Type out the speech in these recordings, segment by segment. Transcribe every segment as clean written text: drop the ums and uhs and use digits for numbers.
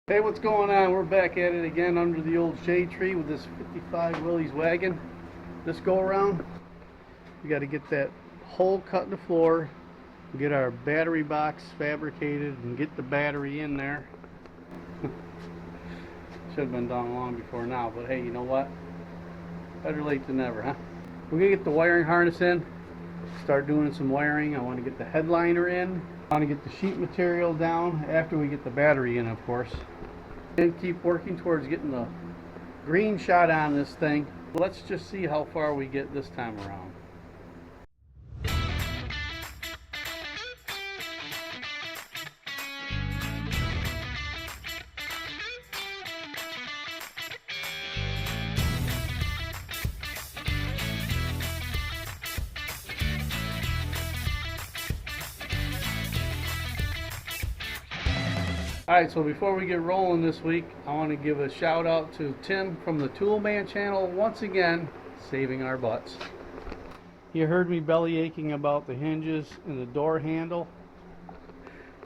Hey, what's going on? We're back at it again under the old shade tree with this 55 Willys wagon. This go around, we got to get that hole cut in the floor, get our battery box fabricated, and get the battery in there. Should have been done long before now, but hey, you know what? Better late than never, huh? We're gonna get the wiring harness in, start doing some wiring. I want to get the headliner in. I want to get the sheet material down after we get the battery in, of course. And keep working towards getting the green shot on this thing. Let's just see how far we get this time around. Alright, so before we get rolling this week, I want to give a shout out to Tim from the Toolman channel once again, saving our butts. You heard me belly aching about the hinges and the door handle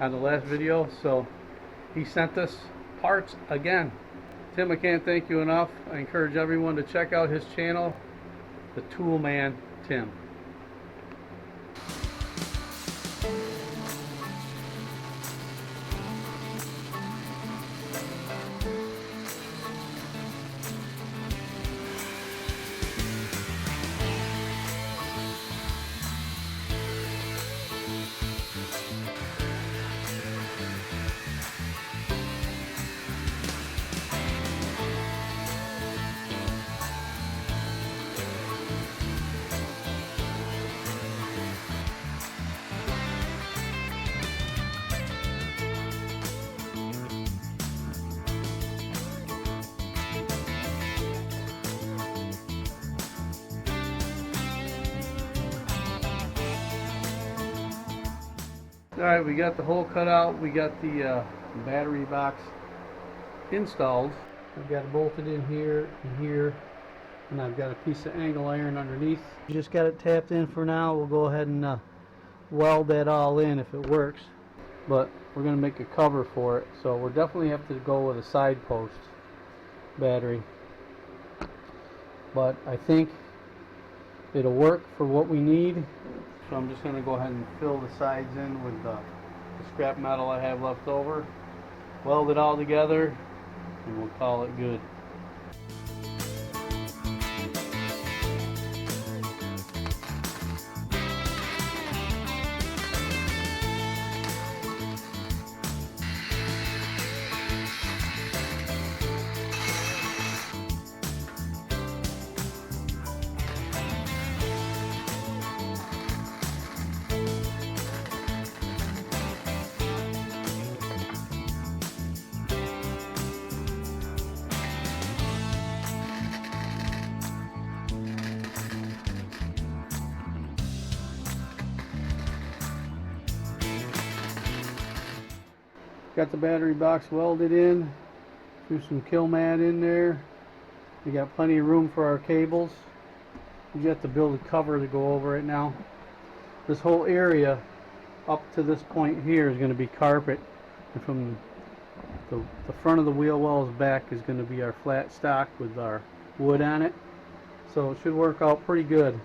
on the last video, so he sent us parts again. Tim, I can't thank you enough. I encourage everyone to check out his channel, the Toolman Tim. Alright, we got the hole cut out, we got the battery box installed. I've got it bolted in here and here, and I've got a piece of angle iron underneath. You just got it tapped in for now. We'll go ahead and weld that all in if it works, but we're going to make a cover for it, so we'll definitely have to go with a side post battery, but I think it'll work for what we need. So I'm just going to go ahead and fill the sides in with the scrap metal I have left over, weld it all together, and we'll call it good. Got the battery box welded in, threw some kill mat in there. We got plenty of room for our cables. We just have to build a cover to go over it now. This whole area up to this point here is going to be carpet, and from the front of the wheel wells back is going to be our flat stock with our wood on it. So it should work out pretty good.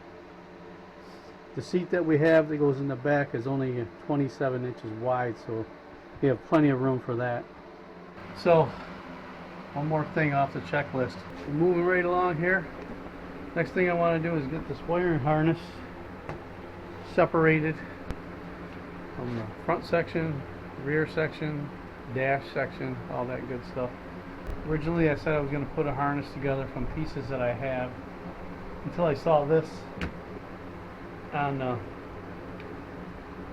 The seat that we have that goes in the back is only 27 inches wide, so we have plenty of room for that. So, one more thing off the checklist. We're moving right along here. Next thing I want to do is get this wiring harness separated from the front section, rear section, dash section, all that good stuff. Originally I said I was going to put a harness together from pieces that I have, until I saw this on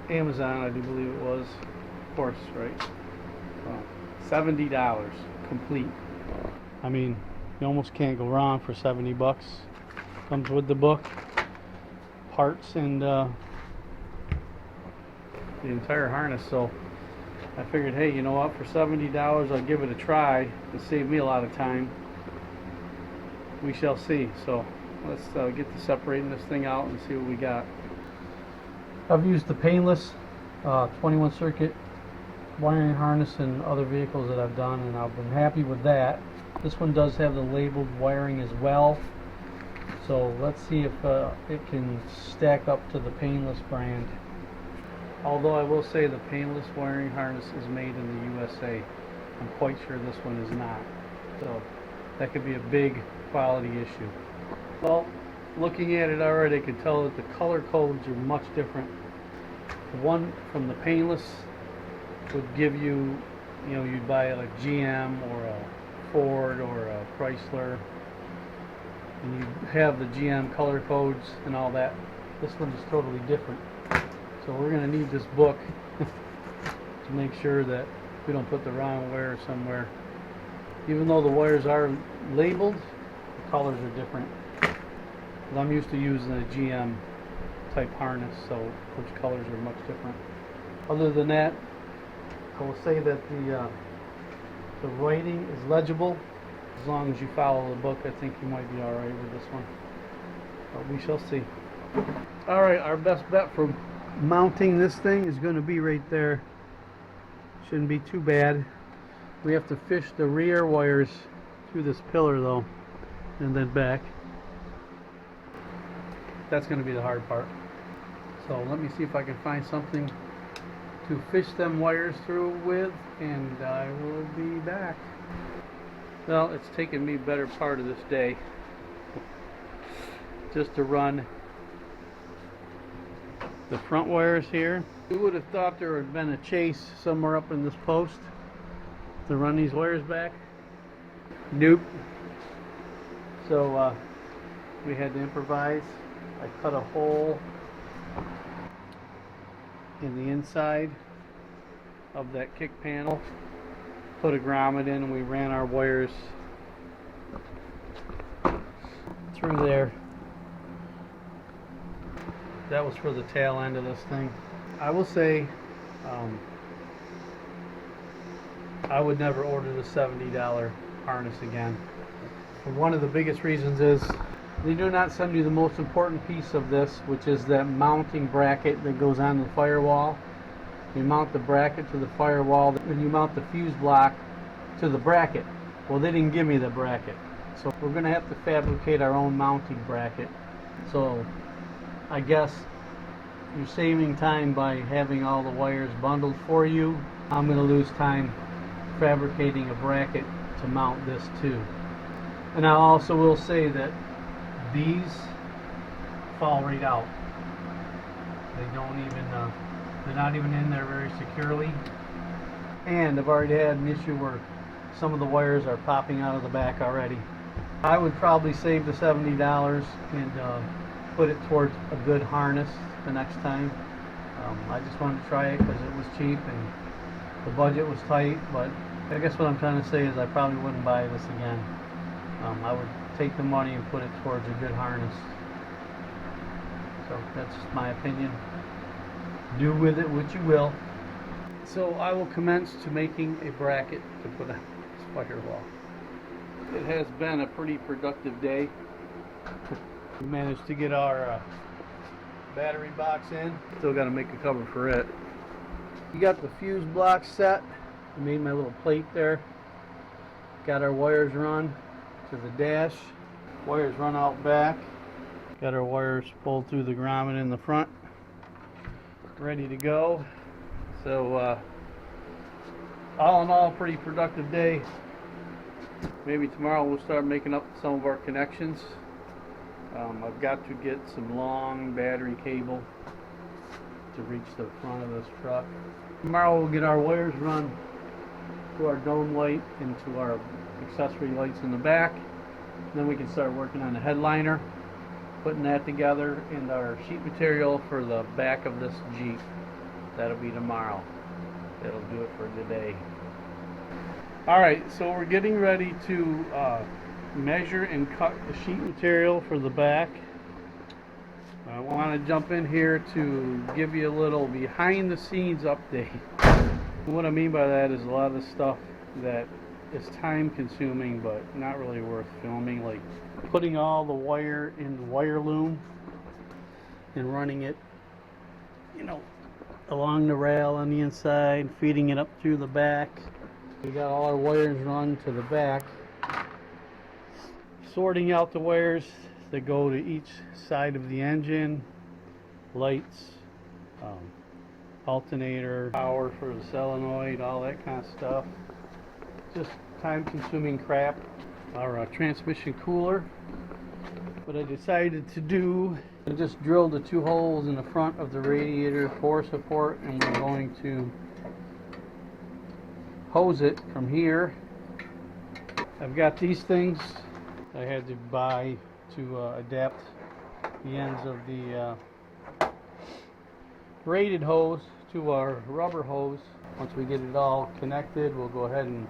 Amazon, I do believe it was. Of course, right? $70 complete. I mean, you almost can't go wrong for 70 bucks. Comes with the book, parts, and the entire harness. So I figured, hey, you know what? For $70, I'll give it a try. It'll save me a lot of time. We shall see. So let's get to separating this thing out and see what we got. I've used the painless 21 circuit wiring harness in other vehicles that I've done, and I've been happy with that. This one does have the labeled wiring as well, so let's see if it can stack up to the Painless brand. Although I will say the Painless wiring harness is made in the USA. I'm quite sure this one is not. So that could be a big quality issue. Well, looking at it already, I can tell that the color codes are much different. The one from the Painless would give you, you'd buy a GM or a Ford or a Chrysler, and you have the GM color codes and all that. This one is totally different. So we're going to need this book to make sure that we don't put the wrong wire somewhere. Even though the wires are labeled, the colors are different. I'm used to using a GM type harness, so which colors are much different. Other than that, I will say that the writing is legible. As long as you follow the book, I think you might be alright with this one. But we shall see. Alright, our best bet for mounting this thing is going to be right there. Shouldn't be too bad. We have to fish the rear wires through this pillar though, and then back. That's going to be the hard part. So let me see if I can find something to fish them wires through with, and I will be back. Well, it's taken me better part of this day just to run the front wires here. Who would have thought there had been a chase somewhere up in this post to run these wires back? Nope. So we had to improvise. I cut a hole in the inside of that kick panel, put a grommet in, and we ran our wires through there. That was for the tail end of this thing. I will say I would never order the $70 harness again. And one of the biggest reasons is they do not send you the most important piece of this, which is that mounting bracket that goes on the firewall. You mount the bracket to the firewall, then you mount the fuse block to the bracket. Well, they didn't give me the bracket, so we're going to have to fabricate our own mounting bracket. So I guess you're saving time by having all the wires bundled for you. I'm going to lose time fabricating a bracket to mount this too. And I also will say that these fall right out. They don't even, they're not even in there very securely. And I've already had an issue where some of the wires are popping out of the back already. I would probably save the $70 and put it towards a good harness the next time. I just wanted to try it because it was cheap and the budget was tight, but I guess what I'm trying to say is I probably wouldn't buy this again. I would take the money and put it towards a good harness. So that's just my opinion. Do with it what you will. So I will commence to making a bracket to put on this firewall. It has been a pretty productive day. We managed to get our battery box in. Still got to make a cover for it. You got the fuse block set. I made my little plate there. Got our wires run to the dash. Wires run out back. Got our wires pulled through the grommet in the front. Ready to go. So all in all, pretty productive day. Maybe tomorrow we'll start making up some of our connections. I've got to get some long battery cable to reach the front of this truck. Tomorrow we'll get our wires run to our dome light and to our accessory lights in the back. Then we can start working on the headliner, putting that together, and our sheet material for the back of this Jeep. That'll be tomorrow. That'll do it for today. Alright, so we're getting ready to measure and cut the sheet material for the back. I want to jump in here to give you a little behind the scenes update. What I mean by that is a lot of the stuff that is time consuming but not really worth filming, like putting all the wire in the wire loom and running it, along the rail on the inside, feeding it up through the back. We got all our wires run to the back, sorting out the wires that go to each side of the engine, lights, alternator, power for the solenoid, all that kind of stuff. Just time-consuming crap. Our transmission cooler. What I decided to do, I just drilled the 2 holes in the front of the radiator for support, and we're going to hose it from here. I've got these things I had to buy to adapt the ends of the braided hose to our rubber hose. Once we get it all connected, we'll go ahead and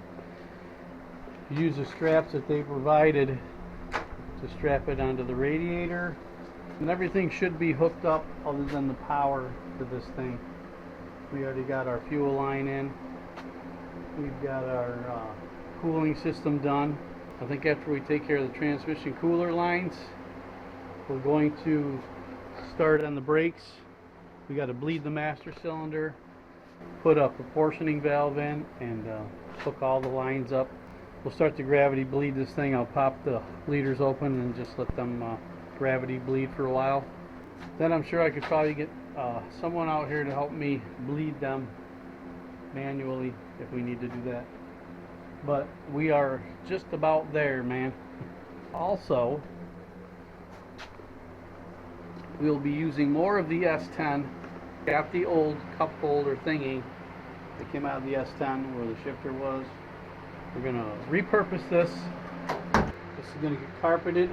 use the straps that they provided to strap it onto the radiator, and everything should be hooked up other than the power to this thing. We already got our fuel line in. We've got our cooling system done. I think after we take care of the transmission cooler lines, we're going to start on the brakes. We got to bleed the master cylinder, put a proportioning valve in, and hook all the lines up. We'll start to gravity bleed this thing. I'll pop the leaders open and just let them gravity bleed for a while. Then I'm sure I could probably get someone out here to help me bleed them manually if we need to do that. But we are just about there, man. Also, we'll be using more of the S10. Got the old cup holder thingy that came out of the S10 where the shifter was. We're going to repurpose this. This is going to get carpeted.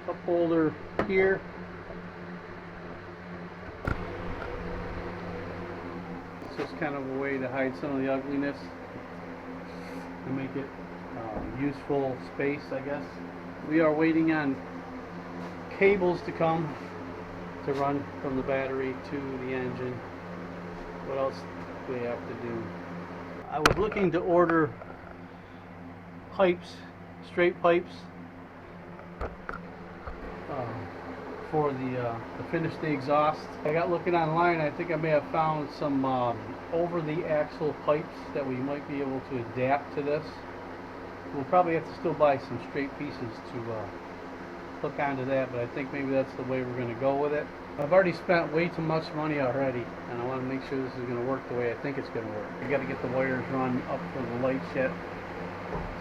Cup holder here. It's just kind of a way to hide some of the ugliness and make it useful space, I guess. We are waiting on cables to come to run from the battery to the engine. What else do we have to do? I was looking to order pipes, straight pipes, for to finish the exhaust. I got looking online. I think I may have found some over the axle pipes that we might be able to adapt to this. We'll probably have to still buy some straight pieces to hook onto that, but I think maybe that's the way we're going to go with it. I've already spent way too much money already, and I want to make sure this is going to work the way I think it's going to work. I got to get the wires run up for the lights yet.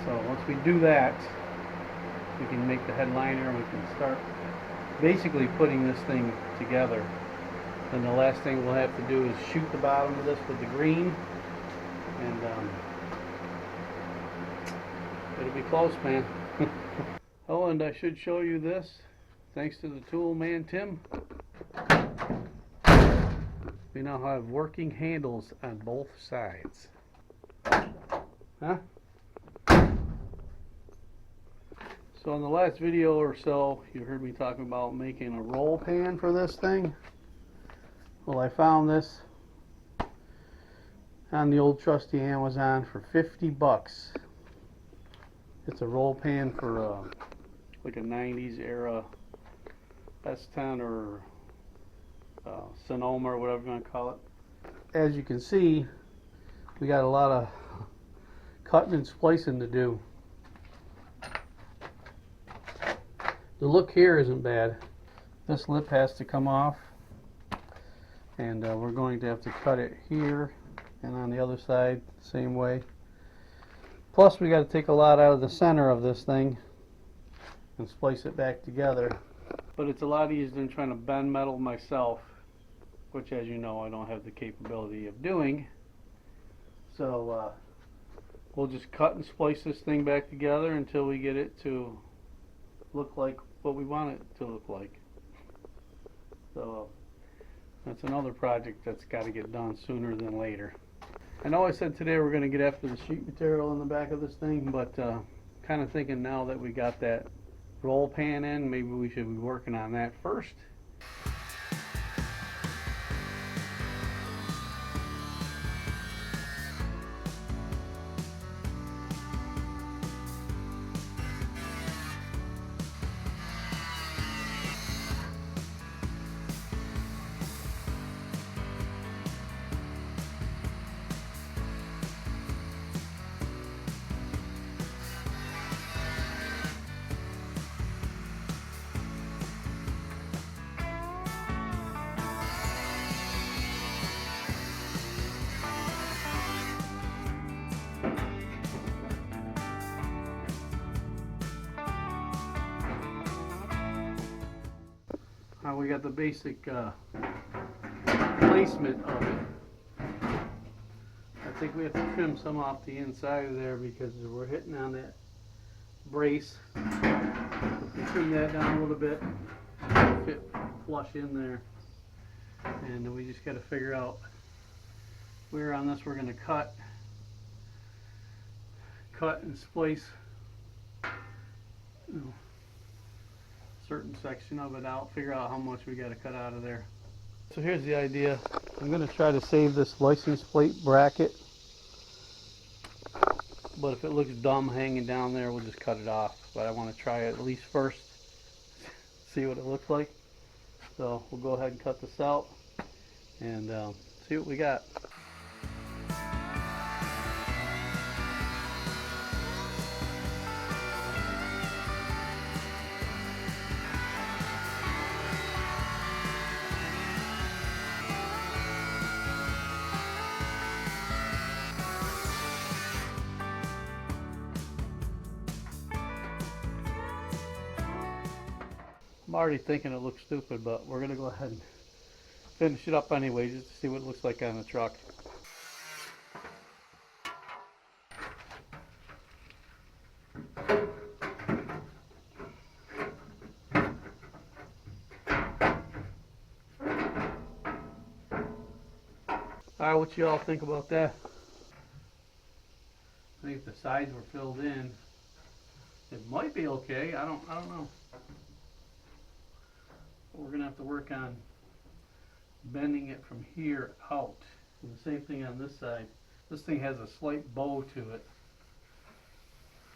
So once we do that, we can make the headliner and we can start basically putting this thing together. Then the last thing we'll have to do is shoot the bottom of this with the green, and it'll be close, man. Oh, and I should show you this, thanks to the tool man Tim. We now have working handles on both sides. Huh? So in the last video or so, you heard me talking about making a roll pan for this thing. Well, I found this on the old trusty Amazon for 50 bucks. It's a roll pan for like a 90s era S10 or Sonoma or whatever you want to call it. As you can see, we got a lot of cutting and splicing to do. The look here isn't bad. This lip has to come off, and we're going to have to cut it here and on the other side the same way. Plus we got to take a lot out of the center of this thing and splice it back together. But it's a lot easier than trying to bend metal myself, which, as you know, I don't have the capability of doing. So we'll just cut and splice this thing back together until we get it to look like what we want it to look like. So that's another project that's got to get done sooner than later. I know I said today we're going to get after the sheet material in the back of this thing, but kind of thinking now that we got that roll pan in, maybe we should be working on that first. Now we got the basic placement of it. I think we have to trim some off the inside of there because we're hitting on that brace. Trim that down a little bit, fit flush in there, and then we just got to figure out where on this we're going to cut and splice, you know, certain section of it out, figure out how much we got to cut out of there. So here's the idea. I'm going to try to save this license plate bracket, but if it looks dumb hanging down there, we'll just cut it off. But I want to try it at least first, see what it looks like. So we'll go ahead and cut this out and see what we got. I'm already thinking it looks stupid, but we're going to go ahead and finish it up anyway, just to see what it looks like on the truck. Alright, what you all think about that? I think if the sides were filled in, it might be okay. I don't know. We're going to have to work on bending it from here out. And the same thing on this side. This thing has a slight bow to it,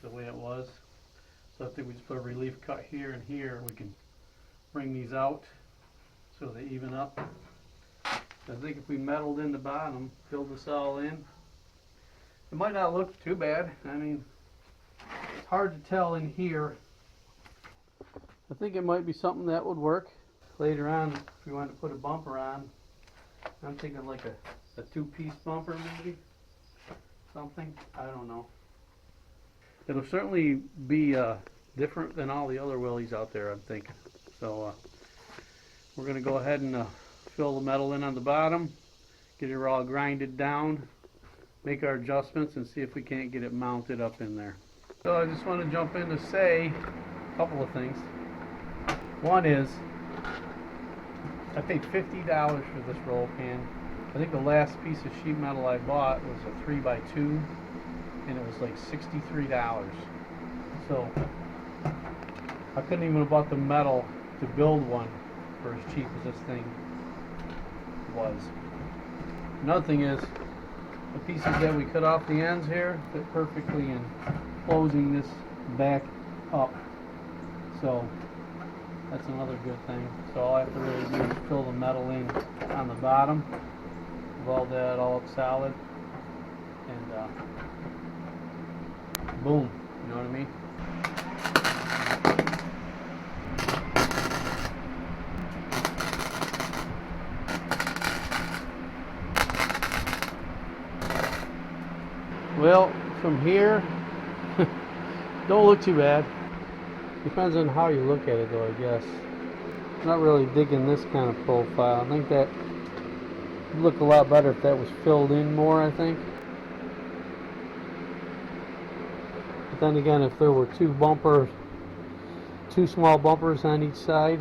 the way it was. So I think we just put a relief cut here and here. We can bring these out so they even up. I think if we metaled in the bottom, filled this all in, it might not look too bad. I mean, it's hard to tell in here. I think it might be something that would work. Later on, if we wanted to put a bumper on, I'm thinking like a two-piece bumper maybe, something, I don't know. It'll certainly be different than all the other Willys out there, I'm thinking. So we're going to go ahead and fill the metal in on the bottom, get it all grinded down, make our adjustments, and see if we can't get it mounted up in there. So I just want to jump in to say a couple of things. One is, I paid $50 for this roll pan. I think the last piece of sheet metal I bought was a 3x2, and it was like $63. So I couldn't even have bought the metal to build one for as cheap as this thing was. Another thing is, the pieces that we cut off the ends here fit perfectly in closing this back up. So that's another good thing. So all I have to really do is fill the metal in on the bottom, weld that all up solid, and boom, you know what I mean? Well, from here, don't look too bad. Depends on how you look at it though, I guess. I'm not really digging this kind of profile. I think that would look a lot better if that was filled in more, I think. But then again, if there were two small bumpers on each side,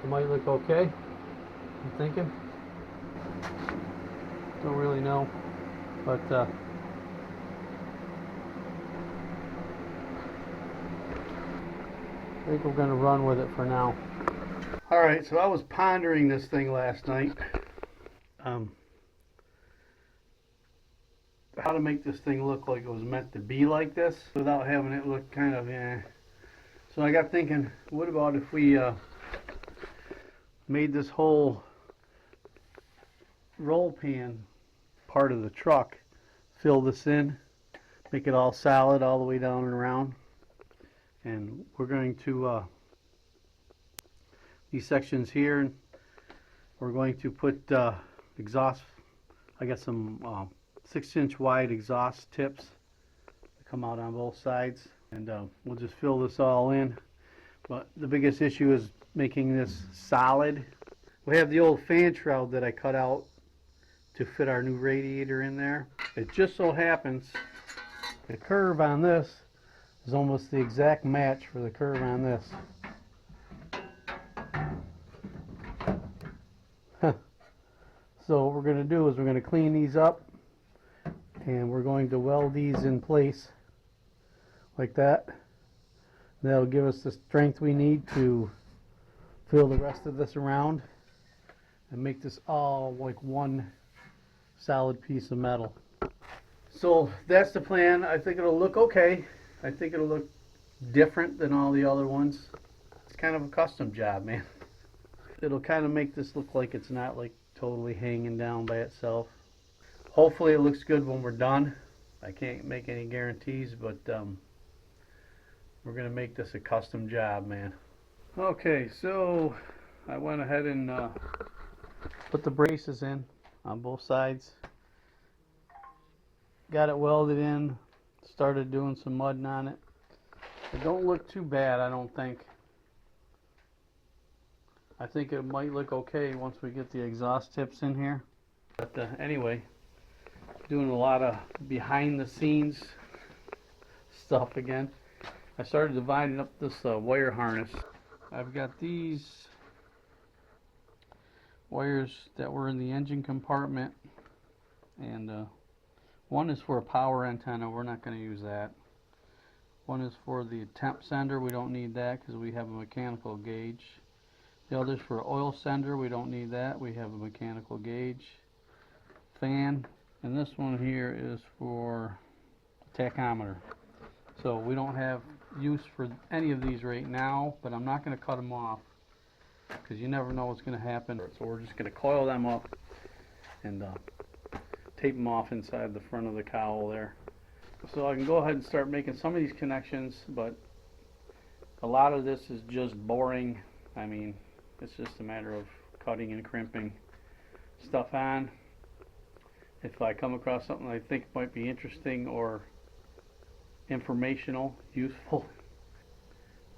it might look okay, I'm thinking. Don't really know, but I think we're going to run with it for now. Alright, so I was pondering this thing last night. How to make this thing look like it was meant to be like this without having it look kind of So I got thinking, what about if we made this whole roll pan part of the truck, fill this in, make it all solid all the way down and around. And we're going to these sections here, we're going to put exhaust. I got some 6-inch wide exhaust tips that come out on both sides, and we'll just fill this all in. But the biggest issue is making this solid. We have the old fan shroud that I cut out to fit our new radiator in there. It just so happens the curve on this is almost the exact match for the curve on this. So what we're going to do is we're going to clean these up and we're going to weld these in place like that. That'll give us the strength we need to fill the rest of this around and make this all like one solid piece of metal. So that's the plan. I think it'll look okay. I think it'll look different than all the other ones. It's kind of a custom job, man. It'll kind of make this look like it's not like totally hanging down by itself. Hopefully it looks good when we're done. I can't make any guarantees, but we're gonna make this a custom job, man. Okay, so I went ahead and put the braces in on both sides. Got it welded in, started doing some mudding on it. It don't look too bad, I don't think. I think it might look okay once we get the exhaust tips in here. But anyway, doing a lot of behind the scenes stuff again. I started dividing up this wire harness. I've got these wires that were in the engine compartment, and one is for a power antenna. We're not going to use that. One is for the temp sender. We don't need that because we have a mechanical gauge. The other's for oil sender. We don't need that. We have a mechanical gauge. Fan. And this one here is for tachometer. So we don't have use for any of these right now, but I'm not going to cut them off because you never know what's going to happen. So we're just going to coil them up and tape them off inside the front of the cowl there. So I can go ahead and start making some of these connections, but a lot of this is just boring. I mean, it's just a matter of cutting and crimping stuff on. If I come across something I think might be interesting or informational, useful,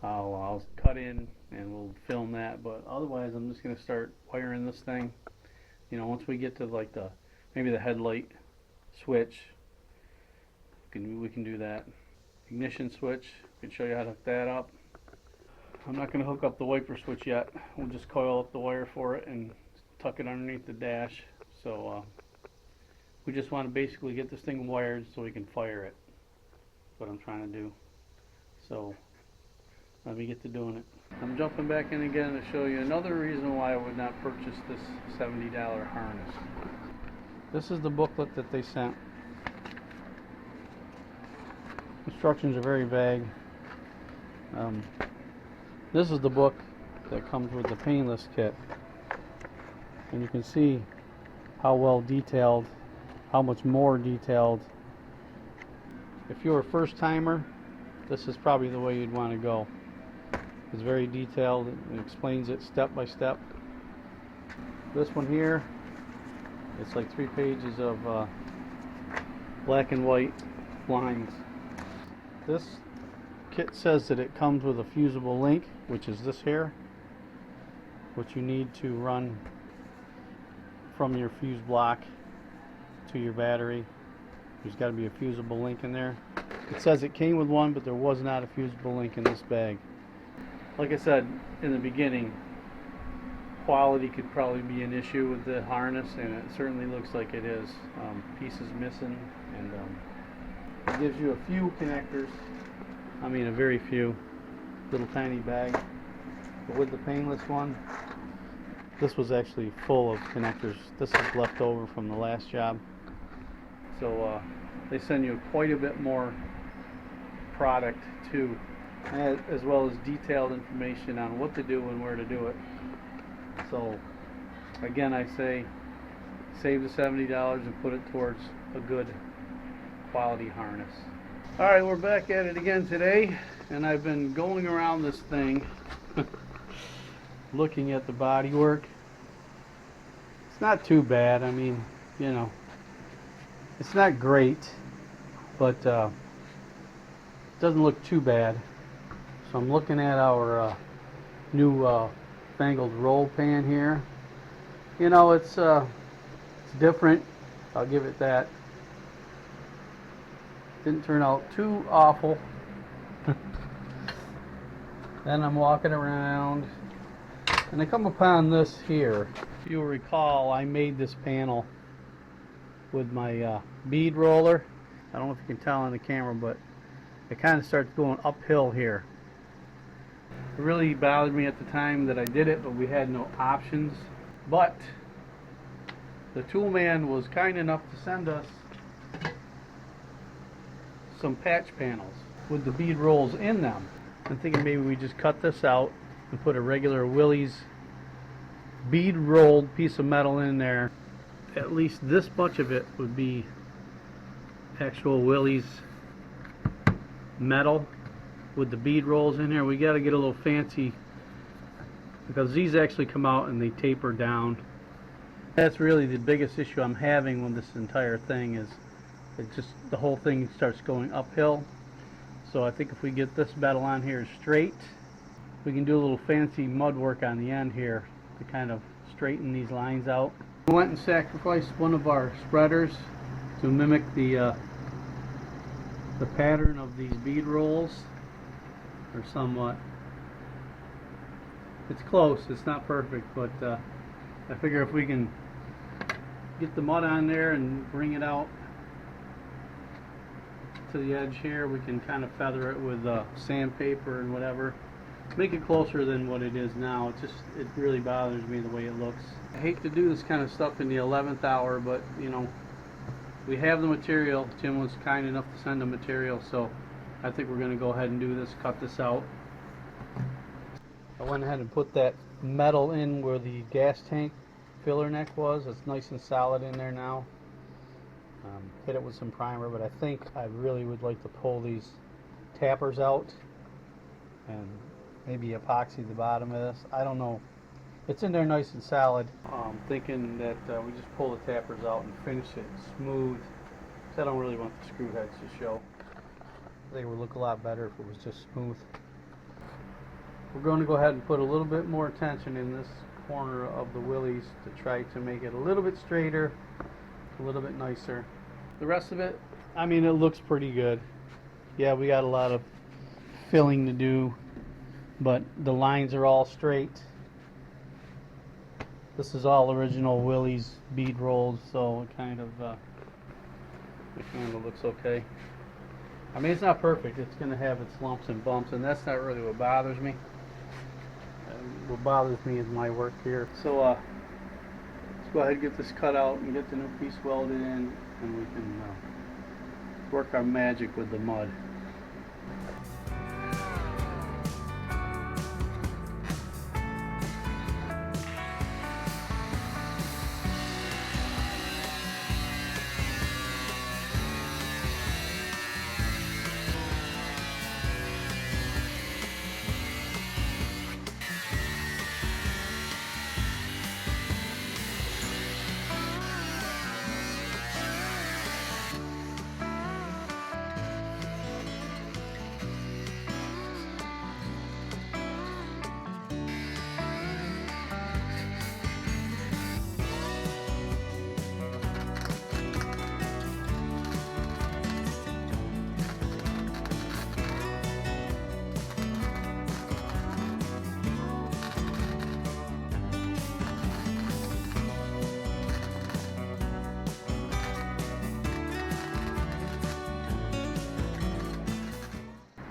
I'll cut in and we'll film that. But otherwise, I'm just going to start wiring this thing. You know, once we get to like maybe the headlight switch, we can do that. Ignition switch, I can show you how to hook that up. I'm not going to hook up the wiper switch yet. We'll just coil up the wire for it and tuck it underneath the dash. So we just want to basically get this thing wired so we can fire it. That's what I'm trying to do. So let me get to doing it. I'm jumping back in again to show you another reason why I would not purchase this $70 harness. This is the booklet that they sent. Instructions are very vague. This is the book that comes with the painless kit, and you can see how well detailed, how much more detailed. If you're a first timer, this is probably the way you'd want to go. It's very detailed and explains it step by step. This one here, it's like 3 pages of black and white lines. This kit says that it comes with a fusible link, which is this here, which you need to run from your fuse block to your battery. There's got to be a fusible link in there. It says it came with one, but there was not a fusible link in this bag. Like I said in the beginning, quality could probably be an issue with the harness, and it certainly looks like it is. Pieces missing, and it gives you a few connectors. I mean, a very few. Little tiny bag. But with the painless one, this was actually full of connectors. This is left over from the last job. So they send you quite a bit more product too, as well as detailed information on what to do and where to do it. So again, I say save the $70 and put it towards a good quality harness. Alright, we're back at it again today, and I've been going around this thing looking at the bodywork. It's not too bad. I mean, you know, it's not great, but it doesn't look too bad. So I'm looking at our new newfangled roll pan here. You know, it's different. I'll give it that. Didn't turn out too awful. Then I'm walking around and I come upon this here. If you'll recall, I made this panel with my bead roller. I don't know if you can tell on the camera, but it kind of starts going uphill here. It really bothered me at the time that I did it, but we had no options. But the tool man was kind enough to send us some patch panels with the bead rolls in them. I'm thinking maybe we just cut this out and put a regular Willys bead rolled piece of metal in there. At least this much of it would be actual Willys metal with the bead rolls in here. We got to get a little fancy because these actually come out and they taper down. That's really the biggest issue I'm having with this entire thing, is it just, the whole thing starts going uphill. So I think if we get this metal on here straight, we can do a little fancy mud work on the end here to kind of straighten these lines out. We went and sacrificed one of our spreaders to mimic the pattern of these bead rolls, or somewhat. It's close, it's not perfect, but I figure if we can get the mud on there and bring it out to the edge here, we can kind of feather it with sandpaper and whatever, make it closer than what it is now. It really bothers me the way it looks. I hate to do this kind of stuff in the 11th hour, but you know, we have the material. Tim was kind enough to send the material, so I think we're going to go ahead and do this, cut this out. I went ahead and put that metal in where the gas tank filler neck was. It's nice and solid in there now. Hit it with some primer, but I think I really would like to pull these tappers out and maybe epoxy the bottom of this. I don't know. It's in there nice and solid. I'm thinking that we just pull the tappers out and finish it smooth, because I don't really want the screw heads to show. I think it would look a lot better if it was just smooth. We're going to go ahead and put a little bit more attention in this corner of the Willys to try to make it a little bit straighter, a little bit nicer. The rest of it, I mean, it looks pretty good. Yeah, we got a lot of filling to do, but the lines are all straight. This is all original Willys bead rolls, so it kind of looks okay. I mean, it's not perfect. It's going to have its lumps and bumps, and that's not really what bothers me. What bothers me is my work here. So let's go ahead and get this cut out and get the new piece welded in, and we can work our magic with the mud.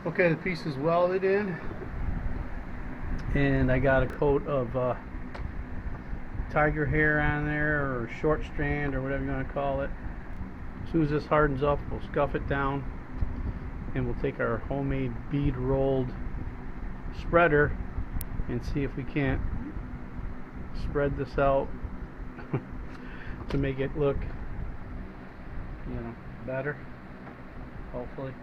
Okay, the piece is welded in, and I got a coat of tiger hair on there, or short strand, or whatever you want to call it. As soon as this hardens up, we'll scuff it down, and we'll take our homemade bead rolled spreader and see if we can't spread this out to make it look, you know, better, hopefully.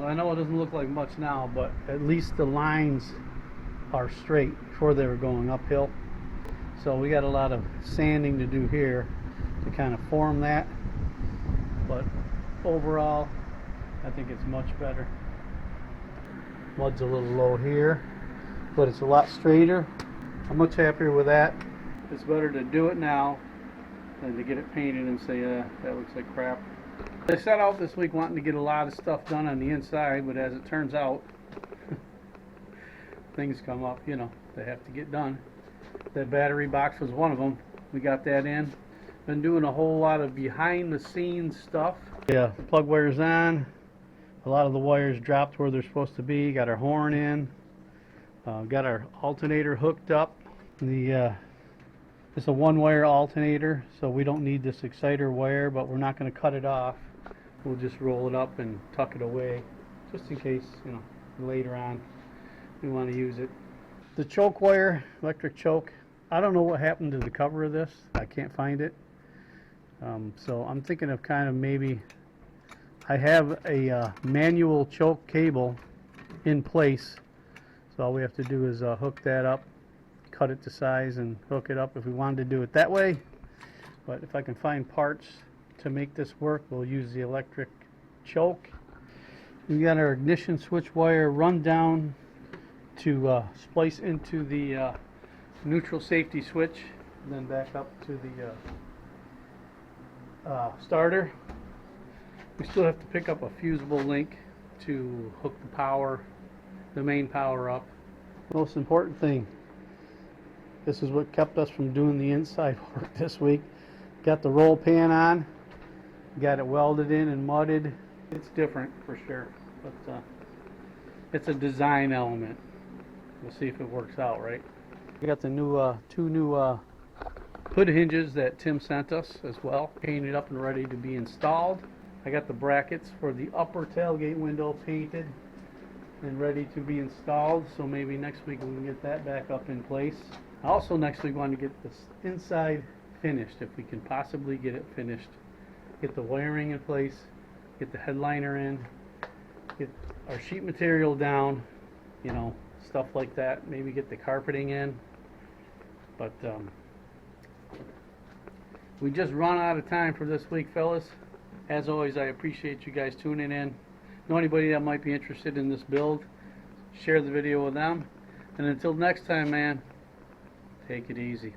Well, I know it doesn't look like much now, but at least the lines are straight. Before they were going uphill. So we got a lot of sanding to do here to kind of form that. But overall, I think it's much better. Mud's a little low here, but it's a lot straighter. I'm much happier with that. It's better to do it now than to get it painted and say, that looks like crap. I set out this week wanting to get a lot of stuff done on the inside, but as it turns out, things come up, you know, they have to get done. That battery box was one of them. We got that in. Been doing a whole lot of behind the scenes stuff. Yeah, the plug wire's on. A lot of the wires dropped where they're supposed to be. Got our horn in. Got our alternator hooked up. It's a one-wire alternator, so we don't need this exciter wire, but we're not going to cut it off. We'll just roll it up and tuck it away, just in case, you know, later on we want to use it. The choke wire, electric choke, I don't know what happened to the cover of this. I can't find it. So I'm thinking of kind of maybe, I have a manual choke cable in place. So all we have to do is hook that up, cut it to size and hook it up if we wanted to do it that way. But if I can find parts to make this work, we'll use the electric choke. We got our ignition switch wire run down to splice into the neutral safety switch, and then back up to the starter. We still have to pick up a fusible link to hook the main power up. Most important thing, this is what kept us from doing the inside work this week. Got the roll pan on, got it welded in and mudded. It's different for sure, but it's a design element. We'll see if it works out, right? We got the new two new hood hinges that Tim sent us as well, painted up and ready to be installed. I got the brackets for the upper tailgate window painted and ready to be installed, so maybe next week we can get that back up in place. I also next week want to get this inside finished, if we can possibly get it finished. Get the wiring in place, get the headliner in, get our sheet material down, you know, stuff like that. Maybe get the carpeting in. But we just run out of time for this week, fellas. As always, I appreciate you guys tuning in. Know anybody that might be interested in this build, share the video with them. And until next time, man, take it easy.